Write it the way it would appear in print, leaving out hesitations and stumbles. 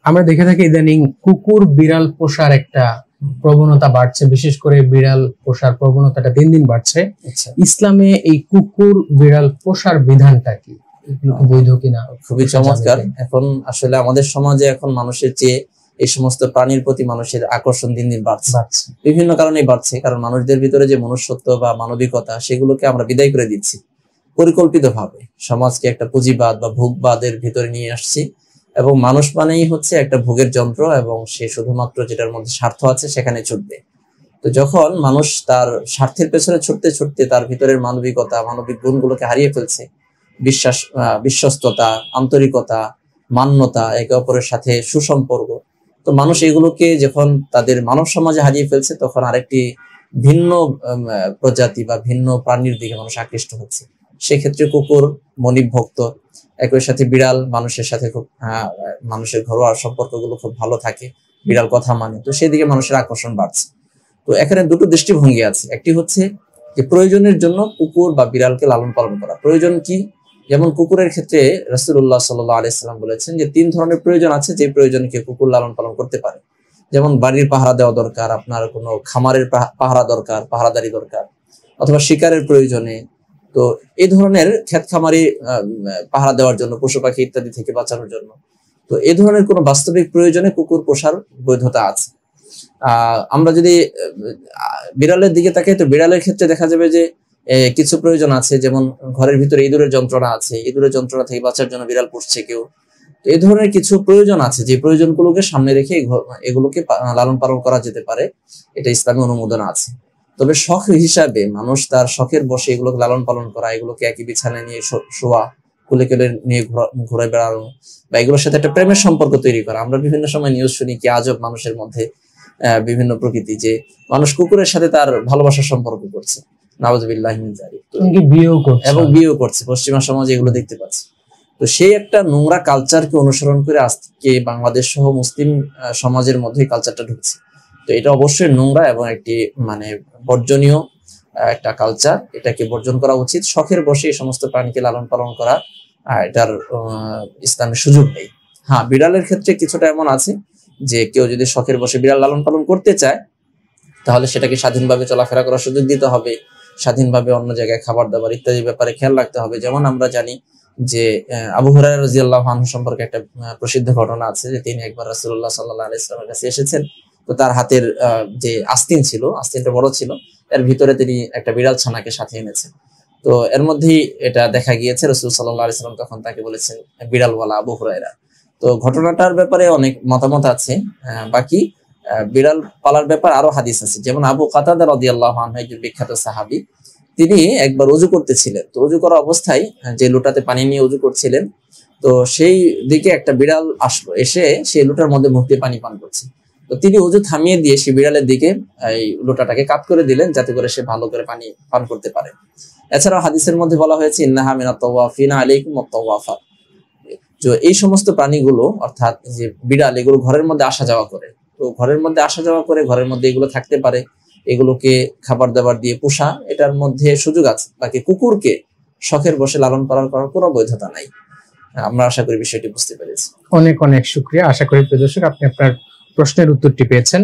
আমরা দেখে থাকি ইদানিং কুকুর বিড়াল পোষার একটা প্রবণতা বাড়ছে, বিশেষ করে বিড়াল পোষার প্রবণতাটা দিন দিন বাড়ছে। ইসলামে এই কুকুর বিড়াল পোষার বিধানটা কি, বৈধ কিনা? খুবই চমৎকার। এখন আসলে আমাদের সমাজে এখন মানুষের চেয়ে এই সমস্ত প্রাণীর প্রতি মানুষের আকর্ষণ দিন দিন বাড়ছে। বিভিন্ন কারণেই বাড়ছে, কারণ মানুষদের ভিতরে যে মনুষ্যত্ব বা মানবিকতা সেগুলোকে আমরা বিদায় করে দিচ্ছি পরিকল্পিতভাবে। সমাজকে একটা পুঁজিবাদ বা ভোগবাদের ভিতরে নিয়ে আসছি, এবং মানুষ মানেই হচ্ছে একটা ভোগের যন্ত্র, এবং সে শুধুমাত্র যেটার মধ্যে স্বার্থ আছে সেখানে ছুটবে। তো যখন মানুষ তার স্বার্থের পেছনে ছুটতে ছুটতে তার ভিতরের মানবিকতা, মানবিক গুণগুলোকে হারিয়ে ফেলছে, বিশ্বস্ততা, আন্তরিকতা, মান্যতা, একে অপরের সাথে সুসম্পর্ক, তো মানুষ এগুলোকে যখন তাদের মানব সমাজে হারিয়ে ফেলছে, তখন আরেকটি ভিন্ন প্রজাতি বা ভিন্ন প্রাণীর দিকে মানুষ আকৃষ্ট হচ্ছে। সেক্ষেত্রে কুকুর মনিব ভক্ত, একই সাথে বিড়াল মানুষের সাথে খুব মানুষের ঘরোয়া সম্পর্কগুলো খুব ভালো থাকে, বিড়াল কথা মানে, তো সেদিকে মানুষের আকর্ষণ বাড়ছে। তো এখানে দুটো দৃষ্টিভঙ্গি আছে। একটি হচ্ছে যে প্রয়োজনের জন্য কুকুর বা বিড়ালকে লালন পালন করা। প্রয়োজন কি? যেমন কুকুরের ক্ষেত্রে রাসূলুল্লাহ সাল্লাল্লাহু আলাইহি সাল্লাম বলেছেন যে 3 ধরনের প্রয়োজন আছে যে প্রয়োজনে কেউ কুকুর লালন পালন করতে পারে। যেমন বাড়ির পাহারা দেওয়া দরকার, আপনার কোনো খামারের পাহারা দরকার, পাহারাদারি দরকার, অথবা শিকারের প্রয়োজনে। তো এই ধরনের ক্ষেত খামারি পাহারা দেওয়ার জন্য, পশু পাখি ইত্যাদি থেকে বাঁচানোর জন্য, তো এই ধরনের কোনো বাস্তবিক প্রয়োজনে কুকুর পোষার বৈধতা আছে। আমরা যদি বিড়ালের দিকে তাকাই, তো বিড়ালের ক্ষেত্রে দেখা যাবে যে কিছু প্রয়োজন আছে, যেমন ঘরের ভিতরে ইঁদুরের যন্ত্রণা আছে, ইঁদুরের যন্ত্রণা থেকে বাঁচার জন্য বিড়াল পুষছে কেউ। তো এই ধরনের কিছু প্রয়োজন আছে যে প্রয়োজনগুলোকে সামনে রেখে এগুলোকে লালন পালন করা যেতে পারে, এটা ইসলামী অনুমোদন আছে। তবে শখ হিসাবে মানুষ তার শখের বসে এগুলোকে লালন পালন করা, এগুলোকে একই বিছানায় নিয়ে শোয়া, কুলে কুলে নিয়ে ঘুরে বেড়ানো, বা এগুলোর সাথে একটা প্রেমের সম্পর্ক তৈরি করা। আমরা বিভিন্ন সময় নিউজ শুনি কি আজব মানুষের মধ্যে বিভিন্ন প্রকৃতি, যে মানুষ কুকুরের সাথে তার ভালোবাসার সম্পর্ক করছে, নাউযুবিল্লাহি মিন যালিক, এবং বিয়েও করছে। পশ্চিমা সমাজে এগুলো দেখতে পাচ্ছি। তো সেই একটা নোংরা কালচারকে অনুসরণ করে আজকে বাংলাদেশ সহ মুসলিম সমাজের মধ্যে কালচারটা ঢুকছে। তো এটা অবশ্যই নোংরা এবং একটি মানে বর্জনীয় একটা কালচার, এটাকে বর্জন করা উচিত। শখের বসে এই সমস্ত প্রাণীকে লালন পালন করা এটার ইসলামের সুযোগ নেই। হ্যাঁ, বিড়ালের ক্ষেত্রে কিছুটা এমন আছে যে কেউ যদি শখের বসে বিড়াল লালন পালন করতে চায়, তাহলে সেটাকে স্বাধীনভাবে চলাফেরা করার সুযোগ দিতে হবে, স্বাধীনভাবে অন্য জায়গায় খাবার দাবার ইত্যাদি ব্যাপারে খেয়াল রাখতে হবে। যেমন আমরা জানি যে আবু হুরায়রা রাদিয়াল্লাহু আনহু সম্পর্কে একটা প্রসিদ্ধ ঘটনা আছে যে তিনি একবার রাসূলুল্লাহ সাল্লাল্লাহু আলাইহি ওয়াসাল্লামের কাছে এসেছেন। তো তার হাতের যে আস্তিন ছিল, আস্তিনটা বড় ছিল, এর ভিতরে তিনি একটা বিড়াল ছানাকে সাথে এনেছেন। তো এর মধ্যেই এটা দেখা গিয়েছে রাসূল সাল্লাল্লাহু আলাইহি ওয়াসাল্লাম তখন তাকে বলেছেন বিড়ালওয়ালা আবু হুরায়রা। তো ঘটনাটার ব্যাপারে অনেক মতামত আছে। বাকি বিড়াল পালার ব্যাপার আরো হাদিস আছে। যেমন আবু কাতাদা রাদিয়াল্লাহু আনহু একজন বিখ্যাত সাহাবী, তিনি একবার ওযু করতেছিলেন। তো ওযু করা অবস্থায় যে লোটাতে পানি নিয়ে ওযু করছিলেন, তো সেই দিকে একটা বিড়াল আসলো, এসে সেই লোটার মধ্যে মুখ দিয়ে পানি পান করছে। তো তিনি ওযু থামিয়ে দিয়ে সেই বিড়ালের দিকে এই লোটাটাকে কাত করে দিলেন, যাতে করে সে ভালো করে পানি পান করতে পারে। এছাড়াও হাদিসের মধ্যে বলা হয়েছে ইন্নাহা মিনাত তাওয়াফিনা আলাইকুমুত তাওয়াফাত, তো এই সমস্ত প্রাণীগুলো অর্থাৎ যে বিড়াল, এগুলো ঘরের মধ্যে আসা যাওয়া করে। তো ঘরের মধ্যে আসা যাওয়া করে, ঘরের মধ্যে এগুলো থাকতে পারে, এগুলোকে খাবার দাবার দিয়ে পোষা, এটার মধ্যে সুযোগ আছে। বাকি কুকুরকে শখের বসে লালন পালন করার কোনো বৈধতা নাই। আমরা আশা করি বিষয়টি বুঝতে পেরেছি। অনেক অনেক শুকরিয়া। আশা করি প্রিয় দর্শক আপনি আপনার প্রশ্নের উত্তরটি পেয়েছেন।